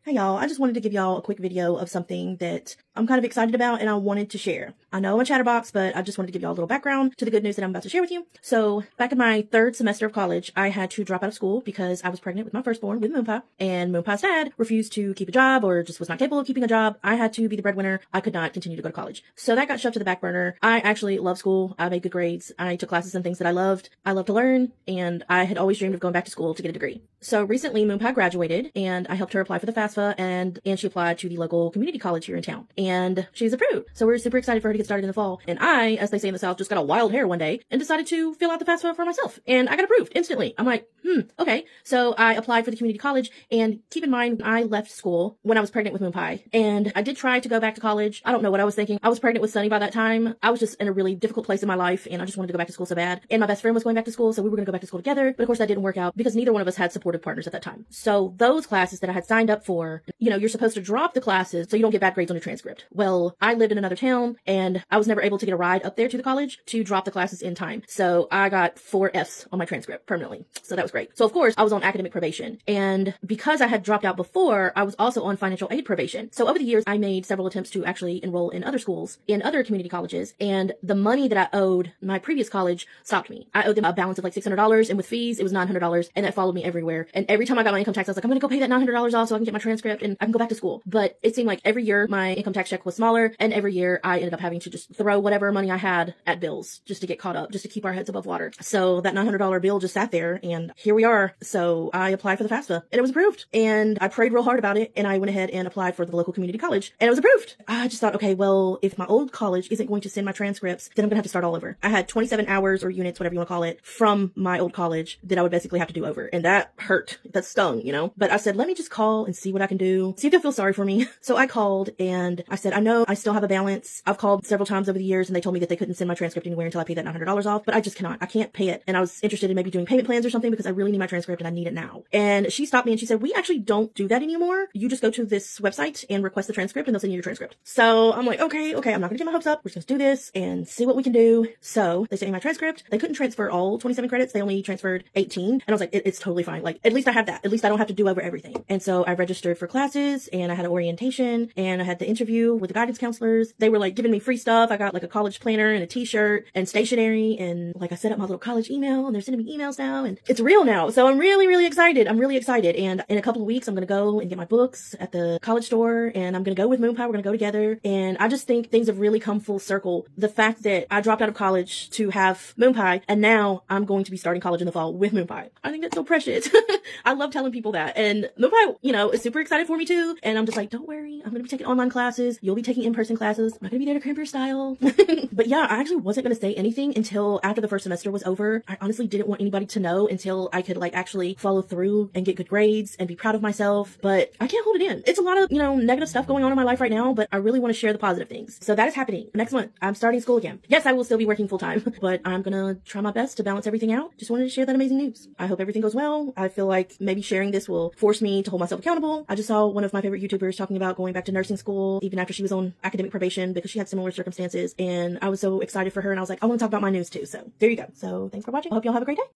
Hey y'all, I just wanted to give y'all a quick video of something that I'm kind of excited about and I wanted to share. I know I'm a chatterbox, but I just wanted to give y'all a little background to the good news that I'm about to share with you. So back in my third semester of college, I had to drop out of school because I was pregnant with my firstborn with Moonpie, and Moonpie's dad refused to keep a job or just was not capable of keeping a job. I had to be the breadwinner. I could not continue to go to college. So that got shoved to the back burner. I actually love school. I made good grades. I took classes and things that I loved. I love to learn, and I had always dreamed of going back to school to get a degree. So recently Moonpie graduated and I helped her apply for the FAFSA and she applied to the local community college here in town and she's approved. So we're super excited for her to get started in the fall. And I, as they say in the South, just got a wild hair one day and decided to fill out the FAFSA for myself. And I got approved instantly. I'm like, okay. So I applied for the community college, and keep in mind, I left school when I was pregnant with Moonpie, and I did try to go back to college. I don't know what I was thinking. I was pregnant with Sunny by that time. I was just in a really difficult place in my life and I just wanted to go back to school so bad. And my best friend was going back to school, so we were going to go back to school together. But of course that didn't work out because neither one of us had supportive partners at that time. So those classes that I had signed up for, you're supposed to drop the classes so you don't get bad grades on your transcript. Well, I lived in another town and I was never able to get a ride up there to the college to drop the classes in time. So I got 4 Fs on my transcript permanently. So that was great. So of course I was on academic probation, and because I had dropped out before, I was also on financial aid probation. So over the years I made several attempts to actually enroll in other schools, in other community colleges, and the money that I owed my previous college stopped me. I owed them a balance of like $600, and with fees it was $900, and that followed me everywhere. And every time I got my income tax, I was like, I'm gonna go pay that $900 off so I can get my transcript and I can go back to school. But it seemed like every year my income tax check was smaller, and every year I ended up having to just throw whatever money I had at bills just to get caught up, just to keep our heads above water. So that $900 bill just sat there, and here we are. So I applied for the FAFSA and it was approved, and I prayed real hard about it, and I went ahead and applied for the local community college and it was approved. I just thought, okay, well, if my old college isn't going to send my transcripts, then I'm gonna have to start all over. I had 27 hours or units, whatever you want to call it, from my old college that I would basically have to do over, and that hurt. That stung, but I said, let me just call and see what I can do, see if they'll feel sorry for me. So I called and I said, I know I still have a balance. I've called several times over the years and they told me that they couldn't send my transcript anywhere until I paid that $900 off, but I just cannot. I can't pay it. And I was interested in maybe doing payment plans or something because I really need my transcript and I need it now. And she stopped me and she said, we actually don't do that anymore. You just go to this website and request the transcript and they'll send you your transcript. So I'm like, okay, I'm not gonna get my hopes up. We're just gonna do this and see what we can do. So they sent me my transcript. They couldn't transfer all 27 credits. They only transferred 18. And I was like, it's totally fine. Like, at least I have that. At least I don't have to do over everything. And so I registered for classes and I had an orientation and I had the interview with the guidance counselors. They were like giving me free stuff. I got like a college planner and a t-shirt and stationery, and like I set up my little college email and they're sending me emails now and it's real now. So I'm really, really excited. I'm really excited. And in a couple of weeks, I'm going to go and get my books at the college store and I'm going to go with Moonpie. We're going to go together. And I just think things have really come full circle. The fact that I dropped out of college to have Moonpie and now I'm going to be starting college in the fall with Moonpie. I think that's so precious. I love telling people that. And Moonpie, is super excited for me too. And I'm just like, don't worry. I'm going to be taking online classes. You'll be taking in-person classes. I'm not going to be there to cramp your style. But yeah, I actually wasn't going to say anything until after the first semester was over. I honestly didn't want anybody to know until I could actually follow through and get good grades and be proud of myself. But I can't hold it in. It's a lot of, negative stuff going on in my life right now, but I really want to share the positive things. So that is happening. Next month, I'm starting school again. Yes, I will still be working full time, but I'm going to try my best to balance everything out. Just wanted to share that amazing news. I hope everything goes well. I feel like maybe sharing this will force me to hold myself accountable. I just saw one of my favorite YouTubers talking about going back to nursing school even after she was on academic probation because she had similar circumstances, and I was so excited for her, and I was like, I want to talk about my news too. So there you go. So thanks for watching. I hope y'all have a great day.